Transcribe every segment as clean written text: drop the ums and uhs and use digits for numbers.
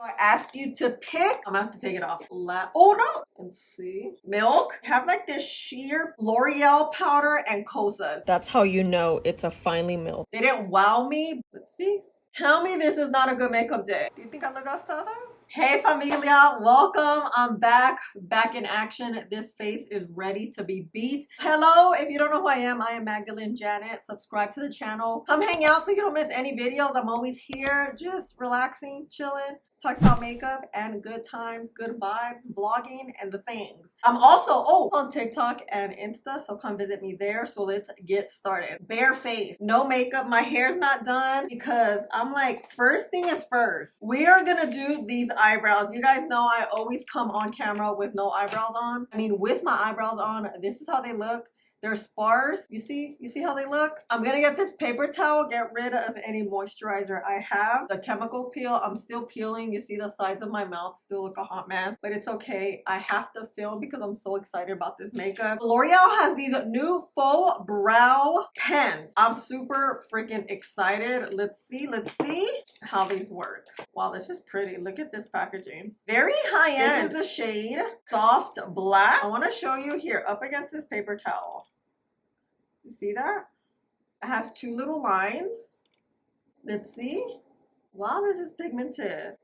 I asked you to pick. I'm gonna have to take it off. Oh no! Let's see. Milk. Have like this sheer L'Oreal powder and Kosas. That's how you know it's a finely milk. They didn't wow me. Let's see. Tell me this is not a good makeup day. Do you think I look astada? Hey familia, welcome. I'm back in action. This face is ready to be beat. Hello, if you don't know who I am Magdalene Janet. Subscribe to the channel. Come hang out so you don't miss any videos. I'm always here, just relaxing, chilling, talking about makeup and good times, good vibes, vlogging, and the things. I'm also on TikTok and Insta, so come visit me there. So let's get started. Bare face, no makeup. My hair's not done because I'm like, first thing is first. We are gonna do these eyebrows. You guys know I always come on camera with no eyebrows on. I mean, with my eyebrows on, this is how they look. They're sparse. You see how they look? I'm gonna get this paper towel, get rid of any moisturizer I have. The chemical peel, I'm still peeling. You see the sides of my mouth still look a hot mess, but it's okay. I have to film because I'm so excited about this makeup. L'Oreal has these new faux brow pens. I'm super freaking excited. Let's see how these work. Wow, this is pretty. Look at this packaging. Very high end. This is the shade Soft Black. I wanna show you here up against this paper towel. You see that? It has two little lines. Let's see. Wow, this is pigmented.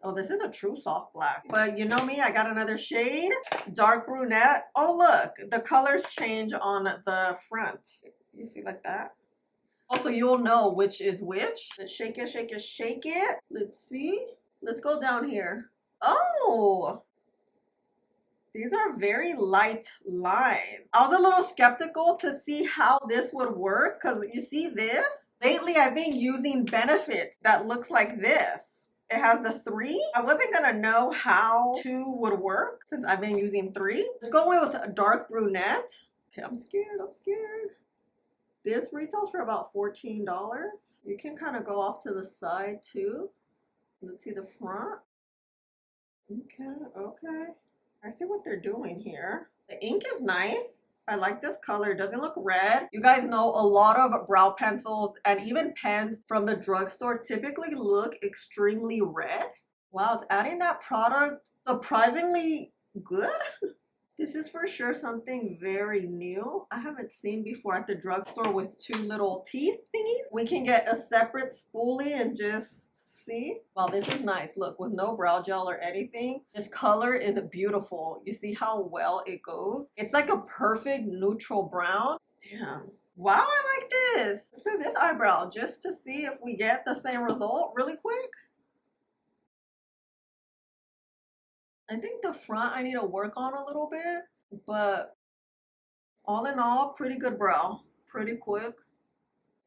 Oh, this is a true soft black. But you know me, I got another shade. Dark brunette. Oh, look. The colors change on the front. You see like that? Also, you'll know which is which. Let's shake it, shake it, shake it. Let's see. Let's go down here. Oh! These are very light lines. I was a little skeptical to see how this would work because you see this? Lately, I've been using Benefits that looks like this. It has the 3. I wasn't gonna know how 2 would work since I've been using 3. Let's go in with a dark brunette. Okay, I'm scared. This retails for about $14. You can kind of go off to the side too. Let's see the front. Okay. I see what they're doing here. The ink is nice. I like this color. It doesn't look red. You guys know a lot of brow pencils and even pens from the drugstore typically look extremely red. Wow, it's adding that product surprisingly good. This is for sure something very new. I haven't seen before at the drugstore with 2 little teeth thingies. We can get a separate spoolie and just see. Wow, this is nice. Look, with no brow gel or anything. This color is beautiful. You see how well it goes? It's like a perfect neutral brown. Damn. Wow, I like this. Let's do this eyebrow just to see if we get the same result really quick. I think the front I need to work on a little bit, but all in all, pretty good brow. Pretty quick.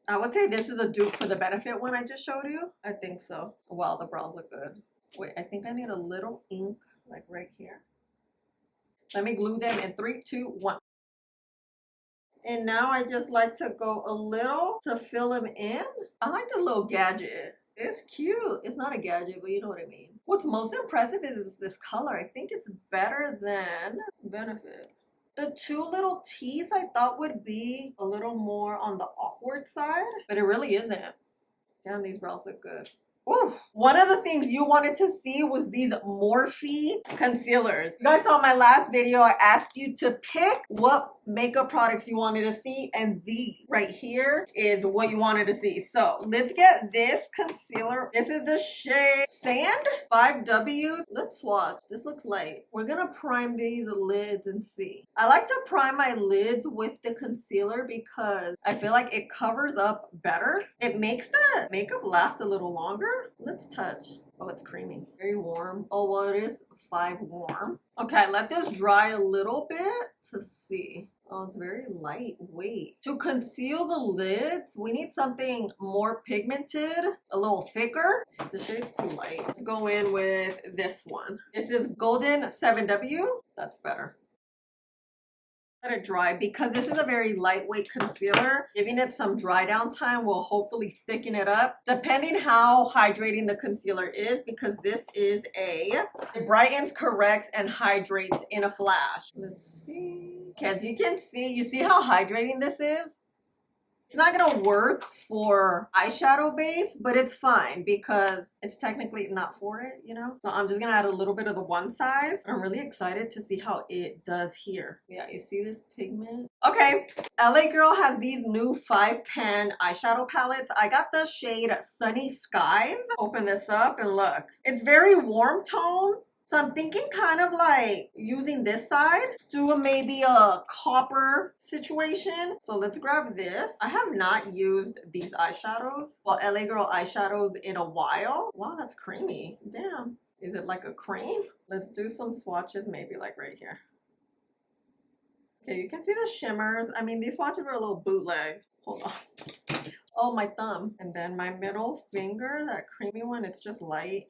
I would say this is a dupe for the Benefit one I just showed you. I think so. Wow, the brows look good. Wait, I think I need a little ink like right here. Let me glue them in 3, 2, 1. And now I just like to go a little to fill them in. I like the little gadget. It's cute. It's not a gadget, but you know what I mean. What's most impressive is this color. I think it's better than Benefit. The 2 little teeth I thought would be a little more on the awkward side, but it really isn't. Damn, these brows look good. Ooh. One of the things you wanted to see was these Morphe concealers. You guys saw my last video. I asked you to pick what makeup products you wanted to see, and these right here is what you wanted to see. So let's get this concealer. This is the shade Sand 5W. Let's swatch. This looks light. We're gonna prime these lids and see. I like to prime my lids with the concealer because I feel like it covers up better. It makes the makeup last a little longer. Let's touch. Oh, it's creamy. Very warm. Oh, well, it is 5 warm. Okay, let this dry a little bit to see. Oh, it's very lightweight. To conceal the lids, we need something more pigmented, a little thicker. The shade's too light. Let's go in with this one. This is Golden 7W. That's better. Let it dry because this is a very lightweight concealer. Giving it some dry down time will hopefully thicken it up depending how hydrating the concealer is, because this is it brightens, corrects, and hydrates in a flash. Let's see. Okay, as you can see, you see how hydrating this is? It's not gonna work for eyeshadow base, but it's fine because it's technically not for it, you know? So I'm just gonna add a little bit of the one size. I'm really excited to see how it does here. Yeah, you see this pigment? Okay, LA Girl has these new 5 pan eyeshadow palettes. I got the shade Sunny Skies. Open this up and look. It's very warm tone. So I'm thinking kind of like using this side, do maybe a copper situation. So let's grab this. I have not used these eyeshadows, well, LA Girl eyeshadows in a while. Wow, that's creamy. Damn. Is it like a cream? Let's do some swatches maybe like right here. Okay, you can see the shimmers. I mean, these swatches were a little bootleg. Hold on. Oh, my thumb. And then my middle finger, that creamy one, it's just light.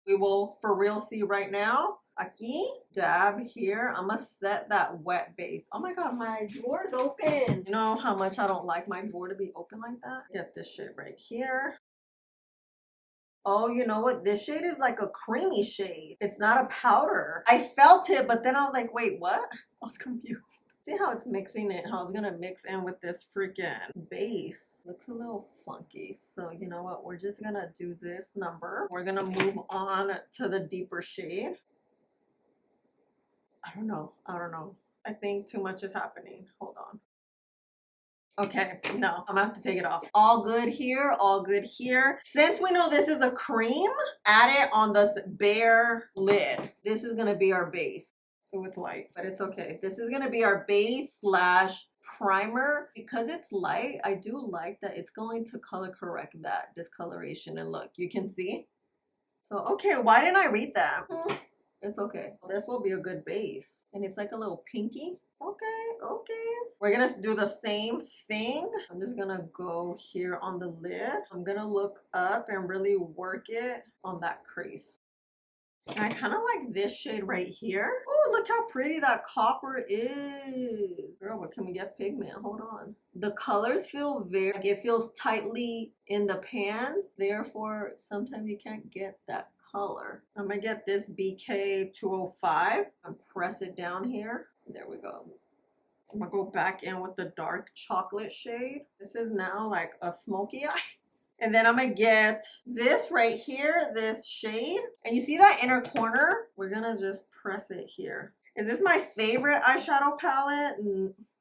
We will for real see right now. Aquí, dab here. I'm gonna set that wet base. Oh my god, my drawer's open. You know how much I don't like my drawer to be open like that? Get this shade right here. Oh, you know what? This shade is like a creamy shade. It's not a powder. I felt it, but then I was like, wait, what? I was confused. See how it's mixing it, how it's gonna mix in with this freaking base. Looks a little funky. So you know what? We're just gonna do this number. We're gonna move on to the deeper shade. I don't know. I think too much is happening. Hold on. Okay, no, I'm gonna have to take it off. All good here, all good here. Since we know this is a cream, add it on this bare lid. This is gonna be our base. Oh, it's light, but it's okay. This is gonna be our base slash primer. Because it's light, I do like that it's going to color correct that discoloration. And look, you can see. So, okay, why didn't I read that? It's okay. This will be a good base. And it's like a little pinky. Okay. We're gonna do the same thing. I'm just gonna go here on the lid. I'm gonna look up and really work it on that crease. And I kind of like this shade right here. Oh, look how pretty that copper is. Girl, what can we get pigment? Hold on. The colors feel very, like it feels tightly in the pan. Therefore, sometimes you can't get that color. I'm gonna get this BK 205 and press it down here. There we go. I'm gonna go back in with the dark chocolate shade. This is now like a smoky eye. And then I'm gonna get this right here, this shade. And you see that inner corner? We're gonna just press it here. Is this my favorite eyeshadow palette?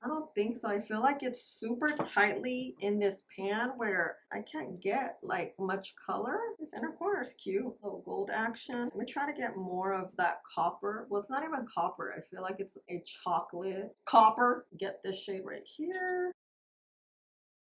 I don't think so. I feel like it's super tightly in this pan where I can't get like much color. This inner corner is cute. Little gold action. Let me try to get more of that copper. Well, it's not even copper. I feel like it's a chocolate copper. Get this shade right here.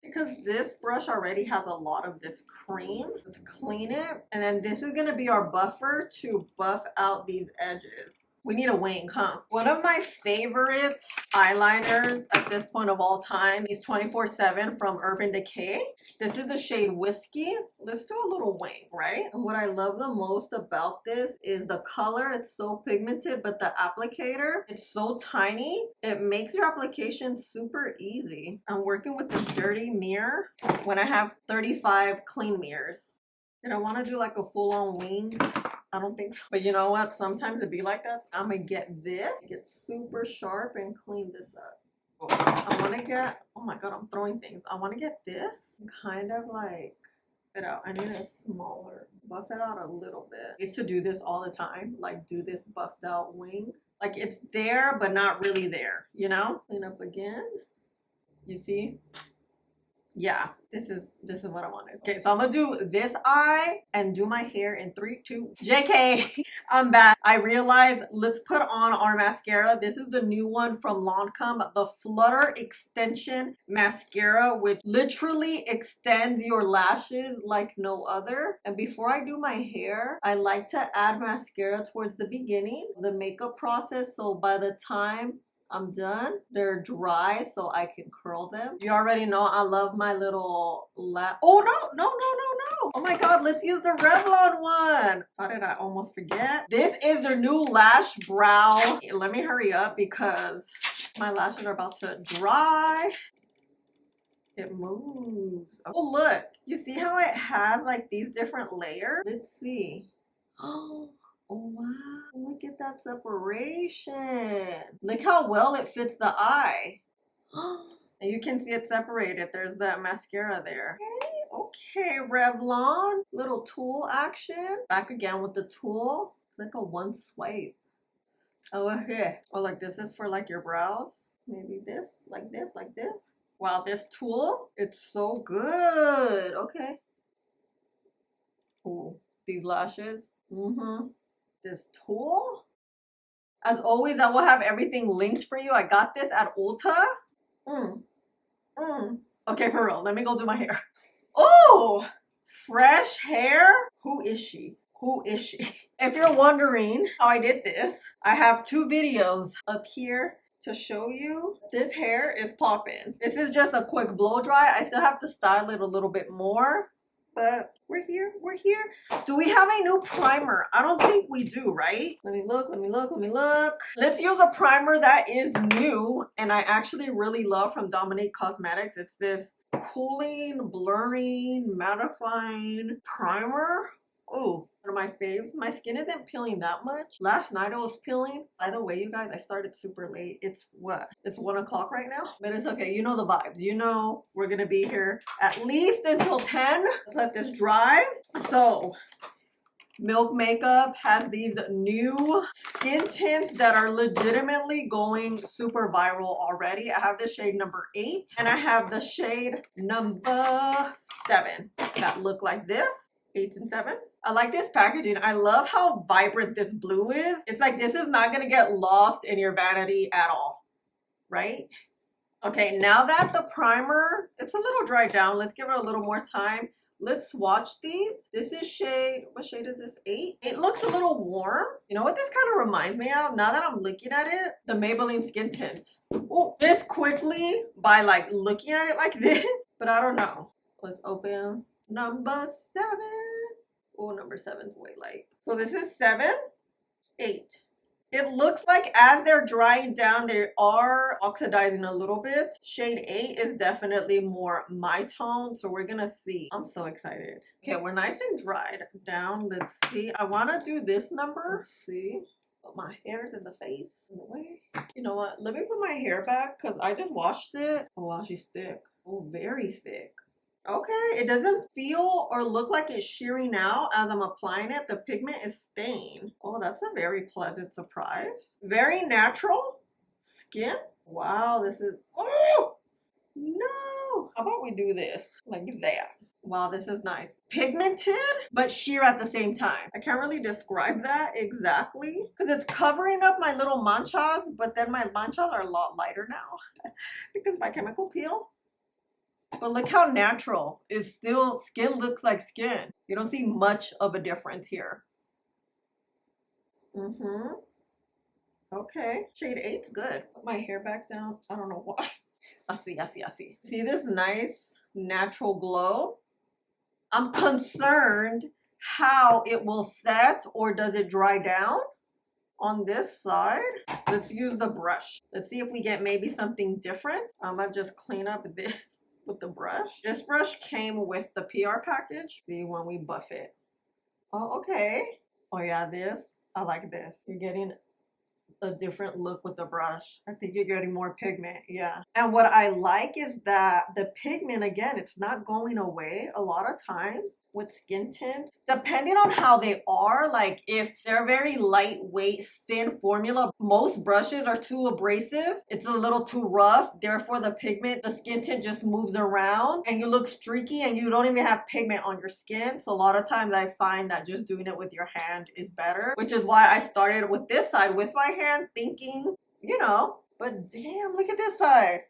Because this brush already has a lot of this cream. Let's clean it. And then this is gonna be our buffer to buff out these edges. We need a wing, huh? One of my favorite eyeliners at this point of all time is 24/7 from Urban Decay. This is the shade Whiskey. Let's do a little wing, right? And what I love the most about this is the color. It's so pigmented, but the applicator, it's so tiny. It makes your application super easy. I'm working with this dirty mirror when I have 35 clean mirrors. Did I want to do like a full-on wing? I don't think so. But you know what? Sometimes it be like that. I'm gonna get this, get super sharp and clean this up. I want to get, oh my god, I'm throwing things. I want to get this kind of like it out. I need a smaller, buff it out a little bit. I used to do this all the time, like do this buffed out wing. Like it's there, but not really there, you know? Clean up again. You see? Yeah, this is what I wanted. Okay, so I'm gonna do this eye and do my hair in 3, 2. JK, I'm back. I realized let's put on our mascara. This is the new one from Lancome, the Flutter Extension Mascara, which literally extends your lashes like no other. And before I do my hair, I like to add mascara towards the beginning of the makeup process. So by the time I'm done, they're dry so I can curl them. You already know I love my little oh no. Oh my god, let's use the Revlon one. How did I almost forget? This is their new lash brow. Let me hurry up because my lashes are about to dry. It moves. Oh look, you see how it has like these different layers? Let's see. Oh wow, look at that separation. Look how well it fits the eye. And you can see it separated. There's the mascara there. Okay, Revlon. Little tool action. Back again with the tool. It's like a one swipe. Oh, okay. Oh, like this is for like your brows. Maybe this, like this, like this. Wow, this tool, it's so good. Okay. Ooh, these lashes. This tool. As always, I will have everything linked for you. I got this at Ulta. Okay, for real. Let me go do my hair. Oh, fresh hair. Who is she? Who is she? If you're wondering how I did this, I have 2 videos up here to show you. This hair is popping. This is just a quick blow dry. I still have to style it a little bit more, but we're here. We're here. Do we have a new primer? I don't think we do, right? Let me look. Let me look. Let me look. Let's use a primer that is new and I actually really love from Dominique Cosmetics. It's this cooling, blurring, mattifying primer. Oh, one of my faves. My skin isn't peeling that much. Last night it was peeling. By the way, you guys, I started super late. It's what? It's 1 o'clock right now, but it's okay. You know the vibes. You know we're gonna be here at least until 10. Let's let this dry. So, Milk Makeup has these new skin tints that are legitimately going super viral already. I have the shade number 8 and I have the shade number 7 that look like this. 8 and 7. I like this packaging. I love how vibrant this blue is. It's like this is not gonna get lost in your vanity at all, right? Okay, now that the primer, it's a little dried down. Let's give it a little more time. Let's swatch these. This is shade, what shade is this? 8? It looks a little warm. You know what this kind of reminds me of? Now that I'm looking at it, the Maybelline Skin Tint. Oh, this quickly by like looking at it like this, but I don't know. Let's open number 7. Oh, number 7's way light. So this is 7, 8. It looks like as they're drying down, they are oxidizing a little bit. Shade 8 is definitely more my tone, so we're gonna see. I'm so excited. Okay, we're nice and dried down. Let's see. I want to do this number. Let's see. But my hair's in the face, in the way. You know what? Let me put my hair back because I just washed it. Oh, wow, she's thick. Oh, very thick. Okay, it doesn't feel or look like it's shearing out as I'm applying it. The pigment is staying. Oh, that's a very pleasant surprise. Very natural skin. Wow, this is, oh, no. How about we do this like that? Wow, this is nice. Pigmented, but sheer at the same time. I can't really describe that exactly because it's covering up my little manchas, but then my manchas are a lot lighter now because my chemical peel. But look how natural. It's still, skin looks like skin. You don't see much of a difference here. Okay. Shade 8's good. Put my hair back down. I don't know why. I see. See this nice natural glow? I'm concerned how it will set or does it dry down on this side. Let's use the brush. Let's see if we get maybe something different. I'm gonna just clean up this with the brush. This brush came with the PR package. See when we buff it. Oh, okay. Oh yeah, this. I like this. You're getting a different look with the brush. I think you're getting more pigment, yeah. And what I like is that the pigment, again, it's not going away. A lot of times with skin tints, depending on how they are, like if they're very lightweight, thin formula, most brushes are too abrasive. It's a little too rough. Therefore, the pigment, the skin tint just moves around and you look streaky and you don't even have pigment on your skin. So a lot of times I find that just doing it with your hand is better, which is why I started with this side with my hand thinking, you know, but damn, look at this side.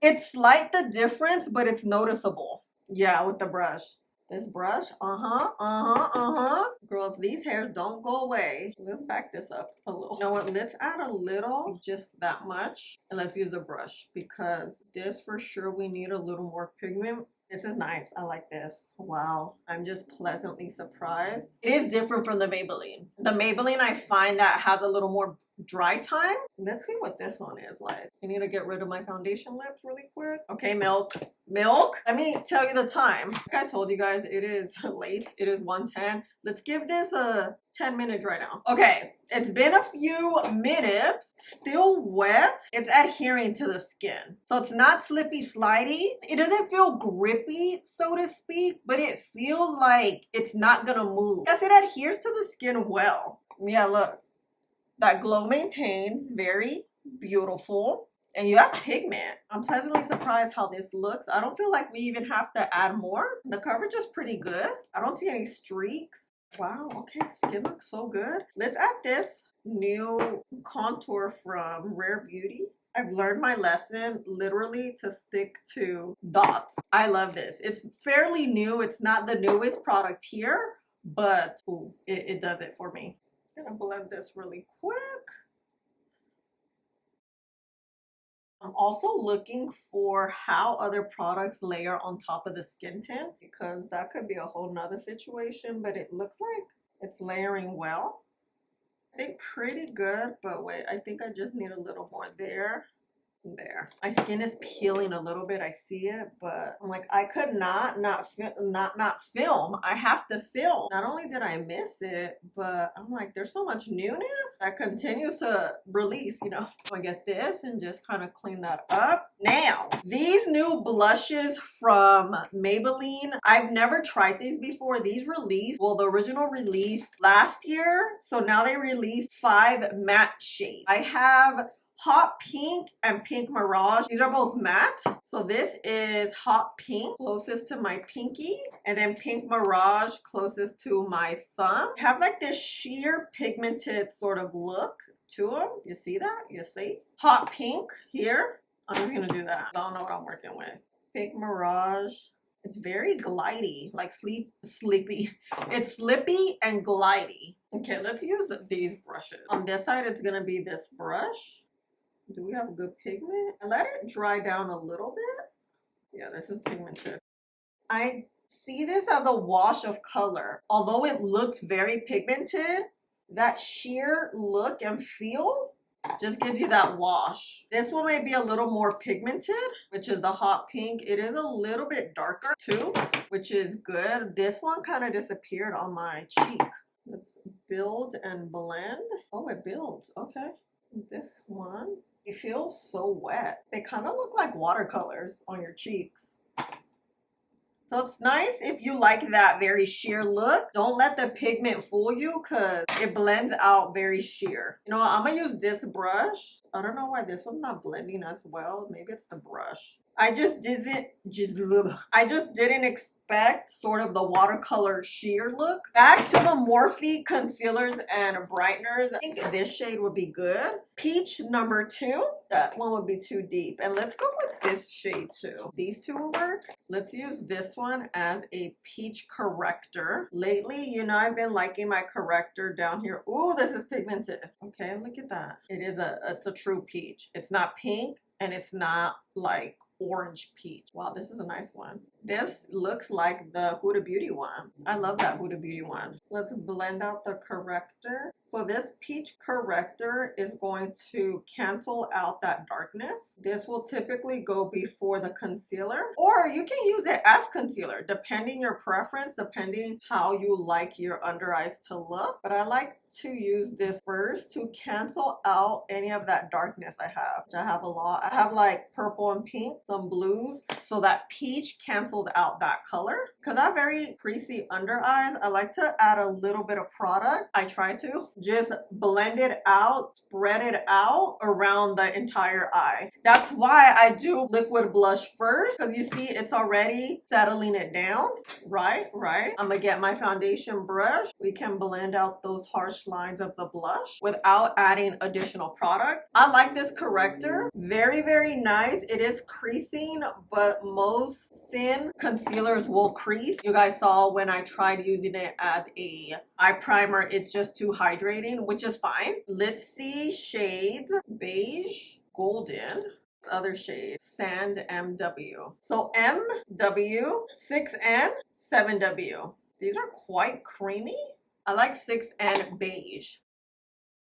It's slight the difference, but it's noticeable. Yeah, with the brush. This brush, Girl, if these hairs don't go away, let's back this up a little. You know what, let's add a little, just that much. And let's use the brush because this for sure, we need a little more pigment. This is nice, I like this. Wow, I'm just pleasantly surprised. It is different from the Maybelline. The Maybelline, I find that has a little more dry time. Let's see what this one is like. I need to get rid of my foundation lips really quick. Okay, milk. Let me tell you the time. Like I told you guys, it is late. It is 1:10. Let's give this a 10 minutes right now. Okay, it's been a few minutes. Still wet. It's adhering to the skin. So it's not slippy slidey. It doesn't feel grippy, so to speak, but it feels like it's not gonna move. Yes, it adheres to the skin well. Yeah, look. That glow maintains, very beautiful. And you have pigment. I'm pleasantly surprised how this looks. I don't feel like we even have to add more. The coverage is pretty good. I don't see any streaks. Wow, okay, skin looks so good. Let's add this new contour from Rare Beauty. I've learned my lesson literally to stick to dots. I love this. It's fairly new. It's not the newest product here, but ooh, it does it for me. I'm gonna blend this really quick. I'm also looking for how other products layer on top of the skin tint, because that could be a whole nother situation, but it looks like it's layering well. I think pretty good, but wait, I think I just need a little more there. There, my skin is peeling a little bit. I see it, but I'm like, I could not film. I have to film. Not only did I miss it, but I'm like, there's so much newness that continues to release, you know. I get this and just kind of clean that up. Now, these new blushes from Maybelline, I've never tried these before. These released, well, the original released last year, so now they released 5 matte shades. I have Hot Pink and Pink Mirage. These are both matte. So this is Hot Pink, closest to my pinky, and then Pink Mirage, closest to my thumb. Have like this sheer pigmented sort of look to them. You see that? You see? Hot Pink here. I'm just gonna do that. I don't know what I'm working with. Pink Mirage. It's very glidey, like sleepy. It's slippy and glidey. Okay, let's use these brushes. On this side, it's gonna be this brush. Do we have a good pigment? I let it dry down a little bit. Yeah, this is pigmented. I see this as a wash of color. Although it looks very pigmented, that sheer look and feel just gives you that wash. This one may be a little more pigmented, which is the Hot Pink. It is a little bit darker too, which is good. This one kind of disappeared on my cheek. Let's build and blend. Oh, it builds. Okay. This one. They feel so wet. They kind of look like watercolors on your cheeks. So it's nice if you like that very sheer look. Don't let the pigment fool you because it blends out very sheer. You know what? I'm going to use this brush. I don't know why this one's not blending as well. Maybe it's the brush. I just didn't expect sort of the watercolor sheer look. Back to the Morphe concealers and brighteners. I think this shade would be good. Peach number 2. That one would be too deep. And let's go with this shade too. These two will work. Let's use this one as a peach corrector. Lately, you know, I've been liking my corrector down here. Ooh, this is pigmented. Okay, look at that. It's a true peach. It's not pink and it's not like orange peach. Wow, this is a nice one. This looks like the Huda Beauty one. I love that Huda Beauty one. Let's blend out the corrector. So this peach corrector is going to cancel out that darkness. This will typically go before the concealer, or you can use it as concealer, depending your preference, depending how you like your under eyes to look. But I like to use this first to cancel out any of that darkness I have, which I have a lot. I have like purple and pink, some blues, so that peach canceled out that color. Because I have very creasy under eyes, I like to add a little bit of product. I try to just blend it out, spread it out around the entire eye. That's why I do liquid blush first, because you see it's already settling it down. Right. I'm gonna get my foundation brush. We can blend out those harsh lines of the blush without adding additional product. I like this corrector. Very, very nice. It is creasing, but most thin concealers will crease. You guys saw when I tried using it as a eye primer, it's just too hydrating, which is fine. Let's see shades. Beige, golden, other shades, Sand MW. So MW, 6N, 7W. These are quite creamy. I like 6N beige.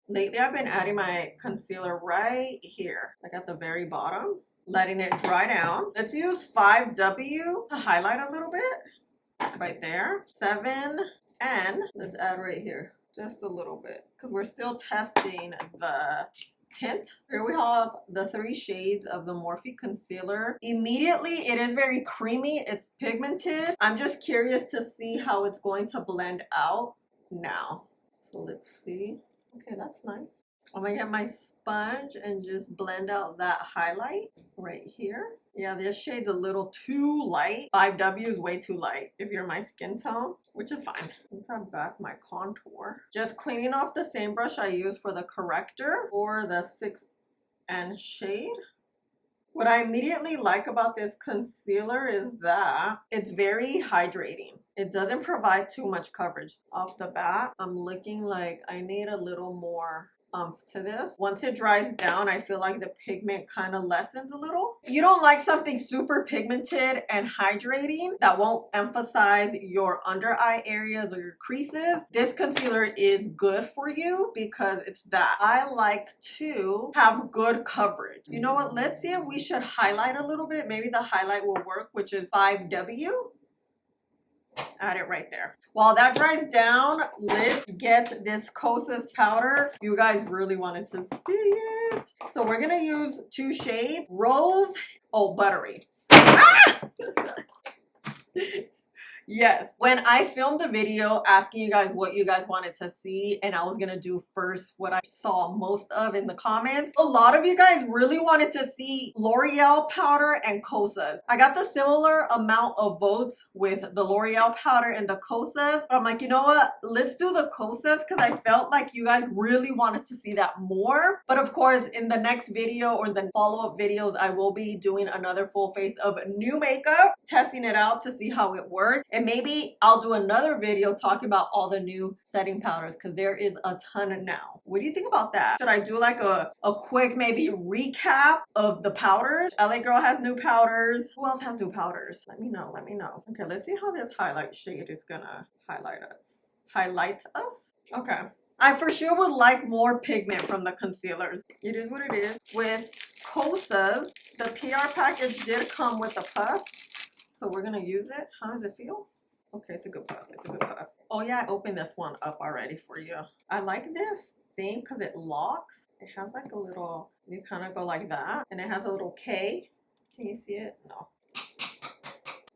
Lately, I've been adding my concealer right here, like at the very bottom, letting it dry down. Let's use 5W to highlight a little bit, right there. 7, and let's add right here, just a little bit, because we're still testing the tint. Here we have the 3 shades of the Morphe concealer. Immediately, it is very creamy. It's pigmented. I'm just curious to see how it's going to blend out now. So let's see. Okay, that's nice. I'm gonna get my sponge and just blend out that highlight right here. Yeah, this shade's a little too light. 5W is way too light if you're my skin tone, which is fine. Once I'm back my contour, just cleaning off the same brush I used for the corrector or the 6N shade. What I immediately like about this concealer is that it's very hydrating. It doesn't provide too much coverage. Off the bat, I'm looking like I need a little more oomph to this. Once it dries down, I feel like the pigment kind of lessens a little. If you don't like something super pigmented and hydrating that won't emphasize your under eye areas or your creases, this concealer is good for you because it's that. I like to have good coverage. You know what? Let's see if we should highlight a little bit. Maybe the highlight will work, which is 5W. Add it right there. While that dries down, let's get this Kosas powder. You guys really wanted to see it. So we're gonna use 2 shades. Rose, oh, buttery. Ah! Yes, when I filmed the video asking you guys what you guys wanted to see, and I was gonna do first what I saw most of in the comments, a lot of you guys really wanted to see L'Oreal powder and Kosas. I got the similar amount of votes with the L'Oreal powder and the Kosas, but I'm like, you know what? Let's do the Kosas because I felt like you guys really wanted to see that more. But of course, in the next video or the follow-up videos, I will be doing another full face of new makeup, testing it out to see how it works. And maybe I'll do another video talking about all the new setting powders because there is a ton now. What do you think about that? Should I do like a quick maybe recap of the powders? LA Girl has new powders. Who else has new powders? Let me know, let me know. Okay, let's see how this highlight shade is gonna highlight us. Okay. I for sure would like more pigment from the concealers. It is what it is. With Kosas, the PR package did come with a puff. So we're gonna use it. How does it feel? Okay, it's a good puff. It's a good puff. Oh yeah, I opened this one up already for you. I like this thing because it locks. It has like a little, you kind of go like that. And it has a little K. Can you see it? No.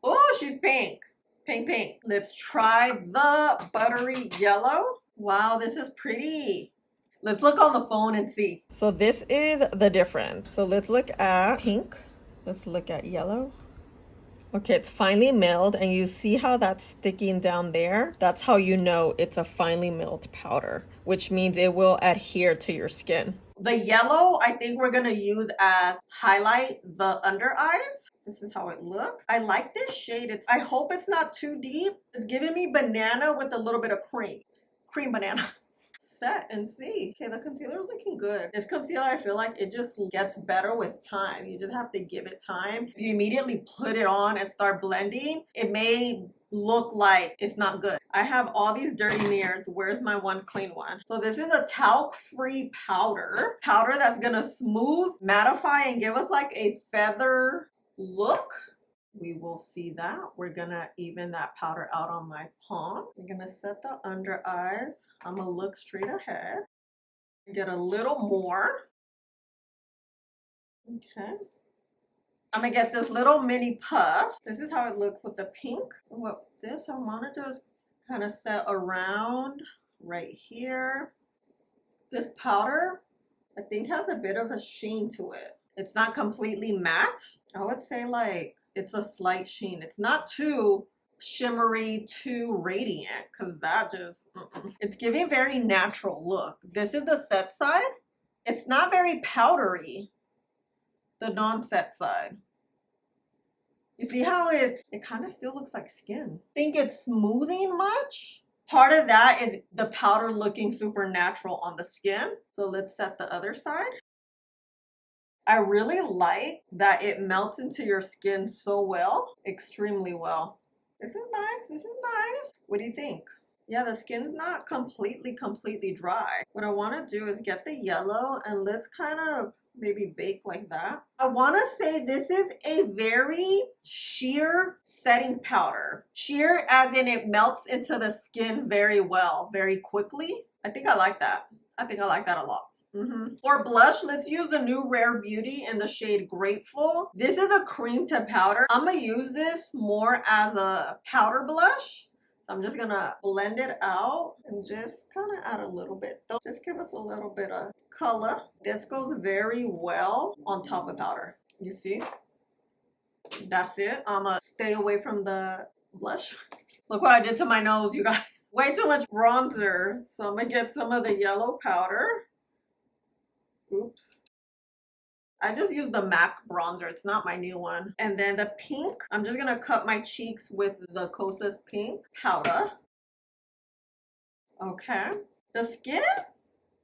Oh, she's pink. Pink, pink. Let's try the buttery yellow. Wow, this is pretty. Let's look on the phone and see. So this is the difference. So let's look at pink. Let's look at yellow. Okay, it's finely milled, and you see how that's sticking down there? That's how you know it's a finely milled powder, which means it will adhere to your skin. The yellow, I think we're gonna use as highlight the under eyes. This is how it looks. I like this shade. I hope it's not too deep. It's giving me banana with a little bit of cream. Cream banana. Set and see. Okay, the concealer is looking good. This concealer, I feel like it just gets better with time. You just have to give it time. If you immediately put it on and start blending, it may look like it's not good. I have all these dirty mirrors. Where's my one clean one? So this is a talc-free powder. Powder that's gonna smooth, mattify, and give us like a feather look. We will see that. We're gonna even that powder out on my palm. I'm gonna set the under eyes. I'm gonna look straight ahead. Get a little more. Okay. I'm gonna get this little mini puff. This is how it looks with the pink. What this I wanna just kind of set around right here. This powder, I think, has a bit of a sheen to it. It's not completely matte. I would say like it's a slight sheen. It's not too shimmery, too radiant, because that just, it's giving very natural look. This is the set side. It's not very powdery, the non-set side. You see how it kind of still looks like skin. Think it's smoothing much? Part of that is the powder looking super natural on the skin. So let's set the other side. I really like that it melts into your skin so well, extremely well. This is nice, this is nice. What do you think? Yeah, the skin's not completely dry. What I want to do is get the yellow and let's kind of maybe bake like that. I want to say this is a very sheer setting powder. Sheer as in it melts into the skin very well, very quickly. I think I like that. I think I like that a lot. For blush, let's use the new Rare Beauty in the shade Grateful. This is a cream to powder. I'm gonna use this more as a powder blush. I'm just gonna blend it out and just kind of add a little bit. Just give us a little bit of color. This goes very well on top of powder. You see? That's it. I'm gonna stay away from the blush. Look what I did to my nose, you guys. Way too much bronzer. So I'm gonna get some of the yellow powder. Oops. I just used the MAC bronzer. It's not my new one. And then the pink, I'm just gonna cut my cheeks with the Kosas pink powder. Okay. The skin's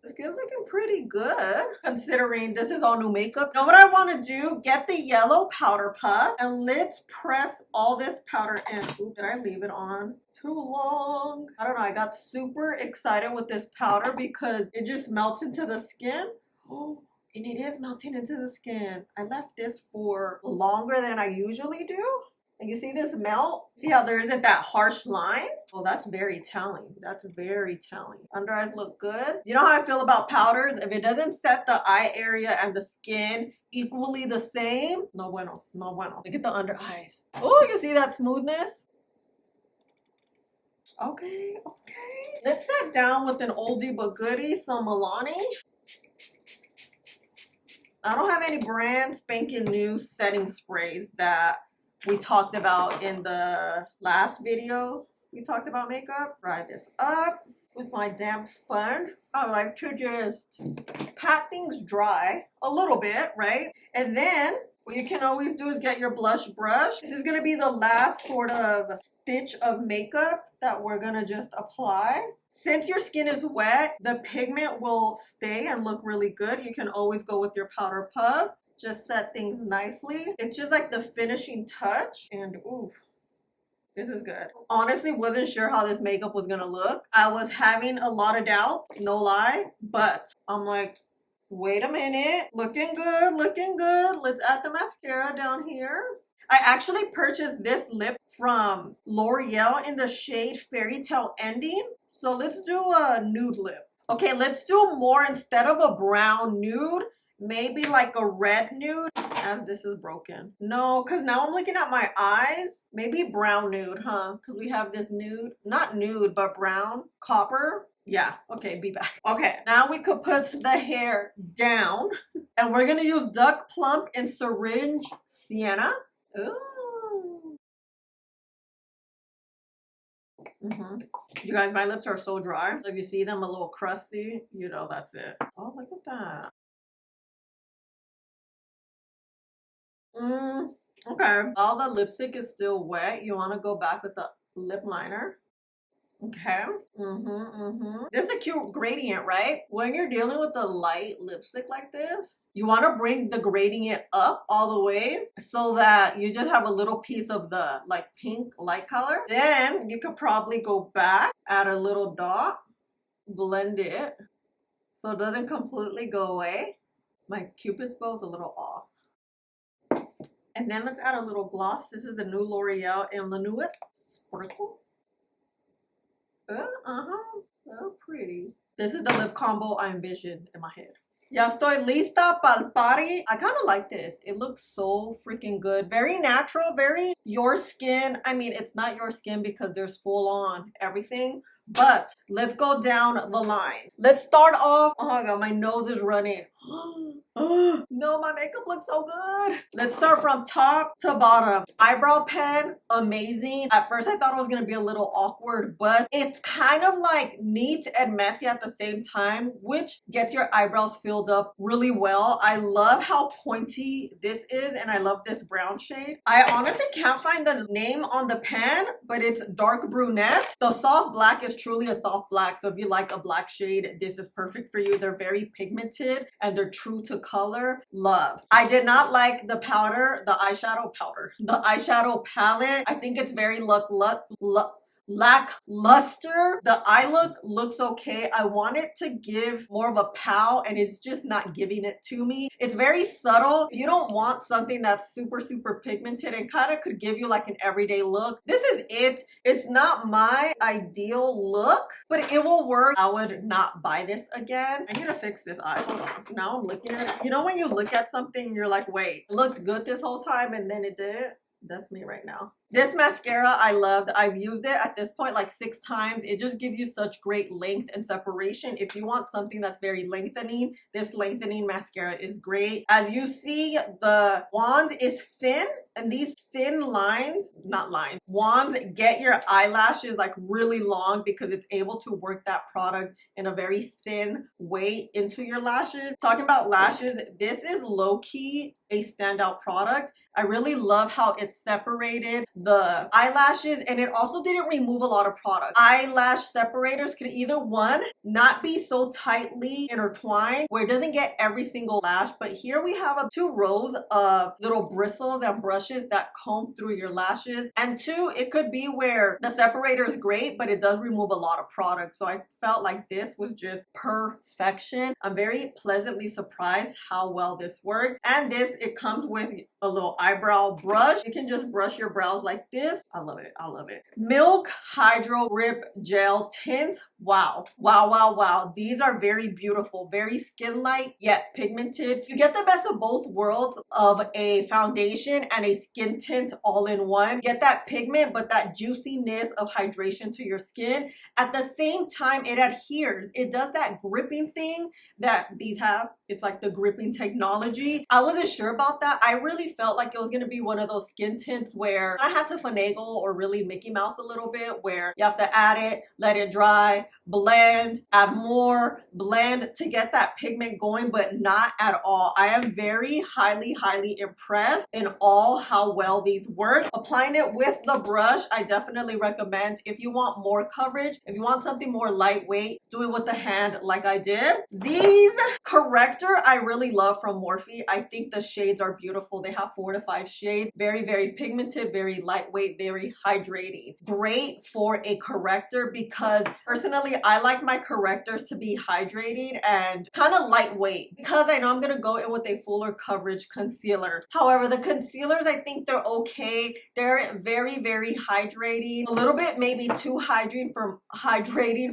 looking pretty good considering this is all new makeup. Now what I want to do, get the yellow powder puff and let's press all this powder in. Ooh, did I leave it on too long? I don't know. I got super excited with this powder because it just melts into the skin. Oh, and it is melting into the skin. I left this for longer than I usually do. And you see this melt? See how there isn't that harsh line? Oh, that's very telling. That's very telling. Under eyes look good. You know how I feel about powders? If it doesn't set the eye area and the skin equally the same, no bueno, no bueno. Look at the under eyes. Oh, you see that smoothness? Okay, okay. Let's sit down with an oldie but goodie, some Milani. I don't have any brand spanking new setting sprays that we talked about in the last video. We talked about makeup. Dry this up with my damp sponge. I like to just pat things dry a little bit, right? And then what you can always do is get your blush brush. This is gonna be the last sort of stitch of makeup that we're gonna just apply. Since your skin is wet, the pigment will stay and look really good. You can always go with your powder puff. Just set things nicely. It's just like the finishing touch. And ooh, this is good. Honestly, wasn't sure how this makeup was gonna look. I was having a lot of doubt, no lie. But I'm like, wait a minute. Looking good, looking good. Let's add the mascara down here. I actually purchased this lip from L'Oreal in the shade Fairy Tale Ending. So let's do a nude lip. Okay, let's do more instead of a brown nude. Maybe like a red nude. And this is broken. No, because now I'm looking at my eyes. Maybe brown nude, huh? Because we have this nude. Not nude, but brown. Copper. Yeah, okay, be back. Okay, now we could put the hair down. And we're going to use Duck Plump and Syringe Sienna. Ooh. You guys, my lips are so dry. If you see them a little crusty, you know that's it. Oh, look at that. Okay. While the lipstick is still wet, you want to go back with the lip liner. Okay. This is a cute gradient, right? When you're dealing with a light lipstick like this, you want to bring the gradient up all the way so that you just have a little piece of the like pink light color. Then you could probably go back, add a little dot, blend it so it doesn't completely go away. My Cupid's bow is a little off. And then let's add a little gloss. This is the new L'Oreal in the newest sparkle. So pretty. This is the lip combo I envisioned in my head. Ya estoy lista pa'l party. I kind of like this. It looks so freaking good. Very natural, very your skin. I mean, it's not your skin because there's full on everything. But let's go down the line. Let's start off. Oh my god, my nose is running. No, my makeup looks so good. Let's start from top to bottom. Eyebrow pen, amazing. At first I thought it was gonna be a little awkward, but it's kind of like neat and messy at the same time, which gets your eyebrows filled up really well. I love how pointy this is, and I love this brown shade. I honestly can't find the name on the pen, but it's dark brunette. The soft black is truly a soft black, so if you like a black shade, this is perfect for you. They're very pigmented and they're true to color. Love. I did not like the powder, the eyeshadow palette. I think it's very lackluster. The eye look looks okay. I want it to give more of a pow, and it's just not giving it to me. It's very subtle. If you don't want something that's super pigmented and kind of could give you like an everyday look, this is it. It's not my ideal look, but it will work. I would not buy this again. I need to fix this eye. Hold on. Now I'm looking at it. You know when you look at something, you're like, wait, it looks good this whole time and then it didn't? That's me right now. This mascara I loved. I've used it at this point like 6 times. It just gives you such great length and separation. If you want something that's very lengthening, this lengthening mascara is great. As you see, the wand is thin, and these thin lines, not lines, wands get your eyelashes like really long because it's able to work that product in a very thin way into your lashes. Talking about lashes, this is low-key a standout product. I really love how it separated the eyelashes, and it also didn't remove a lot of product. Eyelash separators can either one, not be so tightly intertwined where it doesn't get every single lash, but here we have 2 rows of little bristles and brushes that comb through your lashes, and 2, it could be where the separator is great, but it does remove a lot of product. So I felt like this was just perfection. I'm very pleasantly surprised how well this worked. And this, it comes with a little eyebrow brush. You can just brush your brows like this. I love it. I love it. Milk Hydro Grip Gel Tint. Wow. Wow. These are very beautiful, very skin light yet pigmented. You get the best of both worlds of a foundation and a skin tint all in one. Get that pigment, but that juiciness of hydration to your skin. At the same time, it adheres. It does that gripping thing that these have. It's like the gripping technology. I wasn't sure about that. I really felt like it was going to be one of those skin tints where I had to finagle or really Mickey Mouse a little bit, where you have to add it, let it dry, blend, add more, blend to get that pigment going, but not at all. I am very highly impressed in all how well these work. Applying it with the brush, I definitely recommend. If you want more coverage, if you want something more lightweight, do it with the hand like I did. These corrector I really love from Morphe. I think the shades are beautiful. They have 4 to 5 shades. Very pigmented, very lightweight, very hydrating. Great for a corrector because personally I like my correctors to be hydrating and kind of lightweight because I know I'm gonna go in with a fuller coverage concealer. However, the concealers, I think they're okay. They're very hydrating. A little bit maybe too hydrating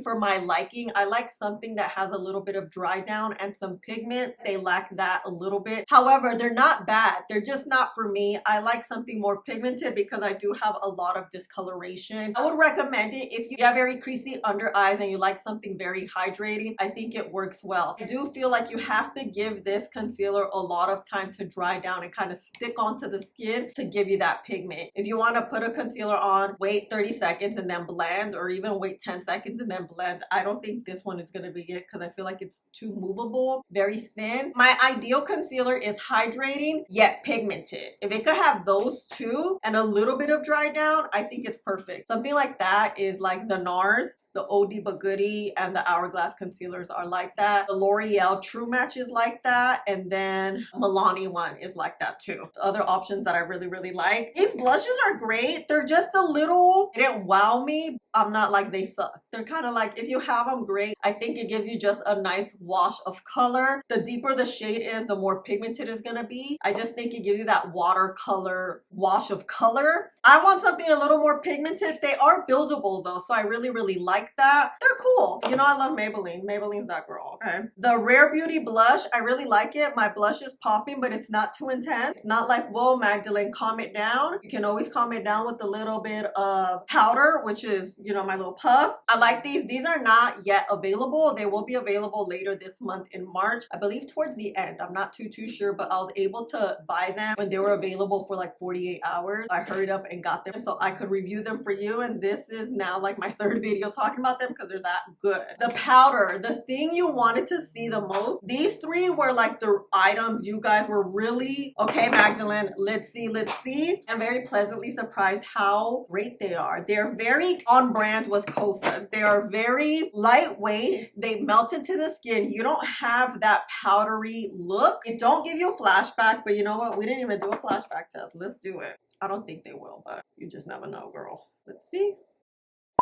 for my liking. I like something that has a little bit of dry down and some pigment. They lack that a little bit. However, they're not bad. They're just not for me. I like something more pigmented because I do have a lot of discoloration. I would recommend it if you have very creasy under eyes and you like something very hydrating. I think it works well. I do feel like you have to give this concealer a lot of time to dry down and kind of stick onto the skin to give you that pigment. If you want to put a concealer on, wait 30 seconds and then blend, or even wait 10 seconds and then blend, I don't think this one is going to be it because I feel like it's too movable, very thin. My ideal concealer is hydrating yet pigmented. If it could have those two and a little bit of dry down, I think it's perfect. Something like that is like the NARS. The Oldie But Goodie and the Hourglass concealers are like that. The L'Oreal True Match is like that. And then Milani one is like that too. The other options that I really like. These blushes are great. They're just a little, they didn't wow me. I'm not like they suck. They're kind of like, if you have them, great. I think it gives you just a nice wash of color. The deeper the shade is, the more pigmented it's gonna be. I just think it gives you that watercolor wash of color. I want something a little more pigmented. They are buildable though, so I really like that. They're cool. You know, I love Maybelline. Maybelline's that girl, okay? The Rare Beauty blush, I really like it. My blush is popping, but it's not too intense. It's not like, whoa, Magdalene, calm it down. You can always calm it down with a little bit of powder, which is, you know, my little puff. I like these. These are not yet available. They will be available later this month in March. I believe towards the end. I'm not too sure, but I was able to buy them when they were available for like 48 hours. I hurried up and got them so I could review them for you. And this is now like my 3rd video talking about them because they're that good. The powder, the thing you wanted to see the most, these 3 were like the items you guys were really, okay, Magdalene, let's see. I'm very pleasantly surprised how great they are. They're very on brand with Kosas. They are very lightweight. They melt into the skin. You don't have that powdery look. It don't give you a flashback, but you know what? We didn't even do a flashback test. Let's do it. I don't think they will, but you just never know, girl. Let's see.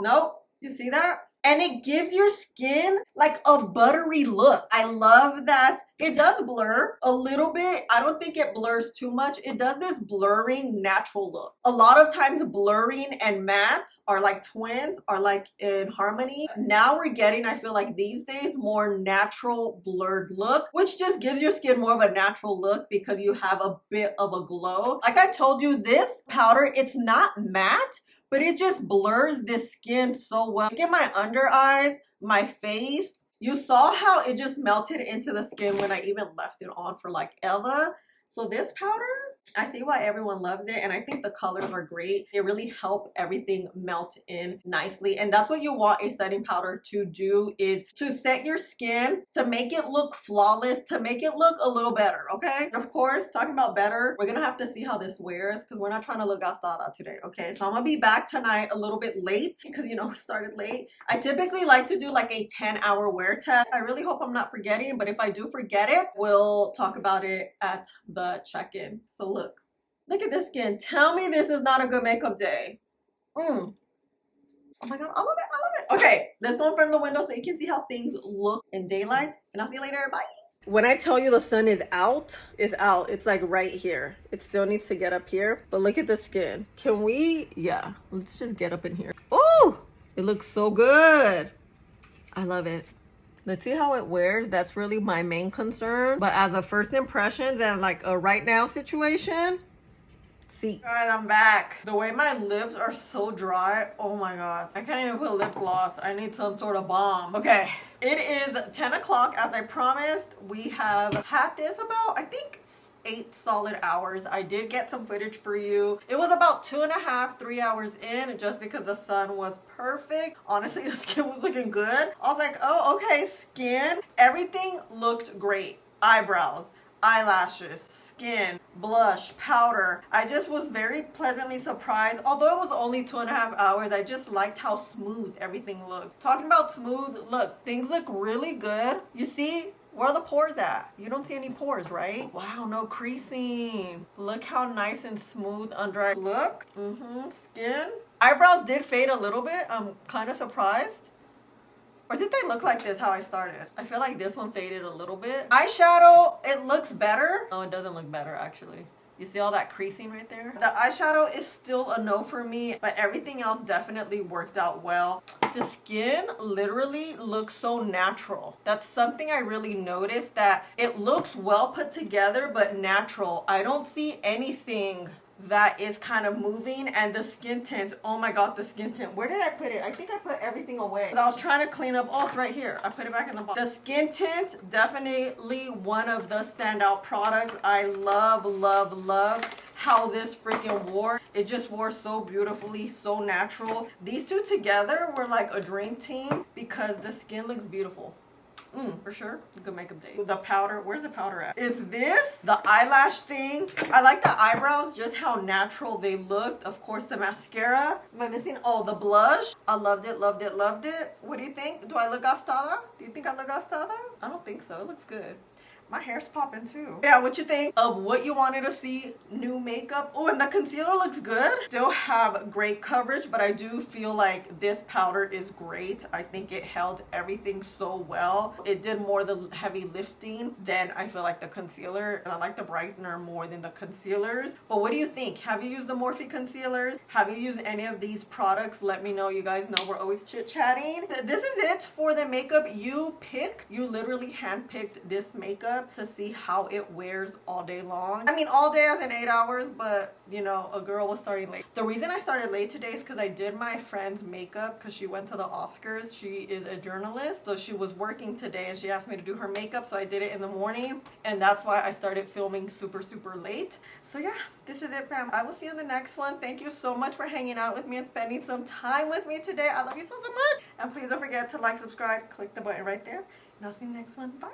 Nope. You see that? And it gives your skin like a buttery look. I love that. It does blur a little bit. I don't think it blurs too much. It does this blurring natural look. A lot of times blurring and matte are like twins, are like in harmony. Now we're getting, I feel like these days, more natural blurred look, which just gives your skin more of a natural look because you have a bit of a glow. Like I told you, this powder, it's not matte, but it just blurs this skin so well. Look at my under eyes, my face. You saw how it just melted into the skin when I even left it on for like ever. So this powder, I see why everyone loves it, and I think the colors are great. They really help everything melt in nicely, and that's what you want a setting powder to do, is to set your skin, to make it look flawless, to make it look a little better, okay? And of course, talking about better, we're gonna have to see how this wears because we're not trying to look gastada today, okay? So I'm gonna be back tonight a little bit late because, you know, we started late. I typically like to do like a 10-hour wear test. I really hope I'm not forgetting, but if I do forget it, we'll talk about it at the check-in. So look at this skin. Tell me this is not a good makeup day. Oh my god, I love it, I love it. Okay, let's go in front of the window so you can see how things look in daylight, and I'll see you later. Bye. When I tell you the sun is out, it's out. It's like right here. It still needs to get up here, but look at the skin. Can we, yeah, let's just get up in here. Oh, it looks so good. I love it. Let's see how it wears. That's really my main concern. But as a first impressions and like a right now situation, see. Guys, I'm back. The way my lips are so dry, oh my god. I can't even put lip gloss. I need some sort of balm. Okay, it is 10 o'clock as I promised. We have had this about, I think, 8 solid hours. I did get some footage for you. It was about 2.5, 3 hours in, just because the sun was perfect. Honestly, the skin was looking good. I was like, oh, okay, skin. Everything looked great. Eyebrows, eyelashes, skin, blush, powder. I just was very pleasantly surprised. Although it was only 2.5 hours, I just liked how smooth everything looked. Talking about smooth, look, things look really good. You see? Where are the pores at? You don't see any pores, right? Wow, no creasing. Look how nice and smooth under eye look. Skin. Eyebrows did fade a little bit. I'm kind of surprised. Or did they look like this how I started? I feel like this one faded a little bit. Eyeshadow, it looks better. Oh, it doesn't look better actually. You see all that creasing right there? The eyeshadow is still a no for me, but everything else definitely worked out well. The skin literally looks so natural. That's something I really noticed, that it looks well put together, but natural. I don't see anything that is kind of moving. And the skin tint, oh my god, the skin tint, where did I put it? I think I put everything away. I was trying to clean up. Oh, it's right here. I put it back in the box. The skin tint, definitely one of the standout products. I love how this freaking wore. It just wore so beautifully, so natural. These two together were like a dream team because the skin looks beautiful. For sure. Good makeup day. The powder, where's the powder at? Is this the eyelash thing? I like the eyebrows, just how natural they looked. Of course, the mascara. Am I missing? Oh, the blush. I loved it, loved it, loved it. What do you think? Do I look gastada? Do you think I look gastada? I don't think so. It looks good. My hair's popping too. Yeah, what you think of what you wanted to see? New makeup. Oh, and the concealer looks good. Still have great coverage, but I do feel like this powder is great. I think it held everything so well. It did more the heavy lifting than I feel like the concealer. And I like the brightener more than the concealers. But what do you think? Have you used the Morphe concealers? Have you used any of these products? Let me know. You guys know we're always chit-chatting. This is it for the makeup you pick. You literally handpicked this makeup to see how it wears all day long. I mean, all day as in 8 hours, but you know, a girl was starting late. The reason I started late today is because I did my friend's makeup because she went to the Oscars. She is a journalist, so she was working today and she asked me to do her makeup, so I did it in the morning, and that's why I started filming super late. So yeah, this is it, fam. I will see you in the next one. Thank you so much for hanging out with me and spending some time with me today. I love you so much, and please don't forget to like, subscribe, click the button right there, and I'll see you in the next one. Bye.